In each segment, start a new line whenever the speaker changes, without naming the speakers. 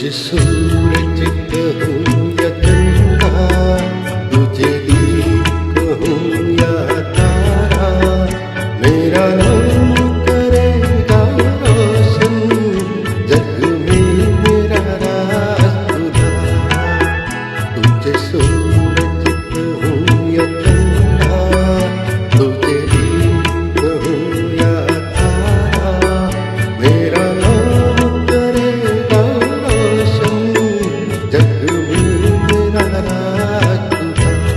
तुझे सूरज कहूँ या चंदा, तुझे दीप कहूँ या तारा, मेरा नाम करेगा रोशन, जग में मेरा राज उजाला। तुझे सूरज कहूँ या चंदा, तुझे दीप कहूँ या तारा, मेरा नाम करेगा रोशन, जग में मेरा राज उजाला।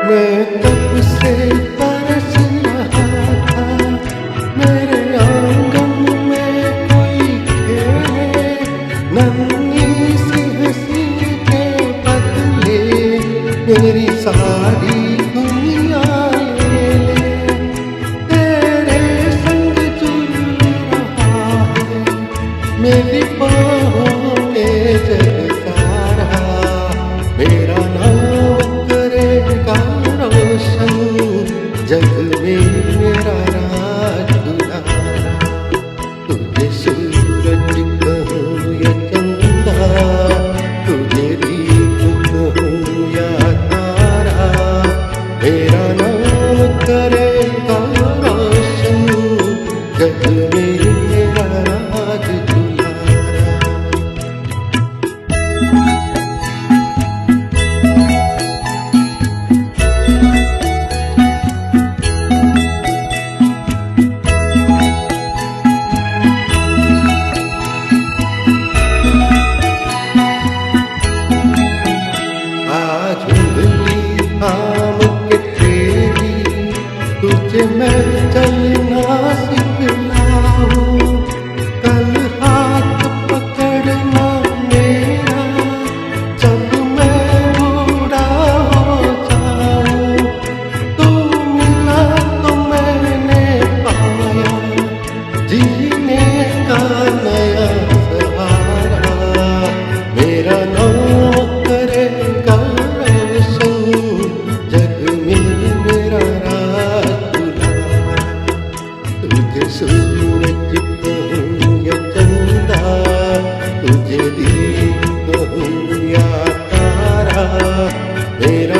मैं कब से तरस रहा था, मेरे आंगन में कोई खेले, नन्ही सी हंसी के बदले मेरी सारी दुनिया ले ले। तेरे संग चल रहा है मेरी बाहों में जग सारा, मेरा नाम करेगा रोशन, जग में मेरा राज उजाला। तुझे सूरज कहूँ या चंदा, तुझे दीप कहूँ या तारा, मेरा नाम करेगा रोशन, जग में मेरा राज उजाला। आज उंगली थाम के तेरी, तुझे मैं चलना सिखलाऊं, कल हाथ पकड़ना मेरा, जब मैं बूढ़ा हो जाऊं। तू मिला तो मैंने पाया जीने का नया सहारा, मेरा नाम करेगा रोशन, जग में मेरा राज उजाला। तुझे सूरज कहूँ या चंदा, तुझे दीप कहूँ या तारा, मेरा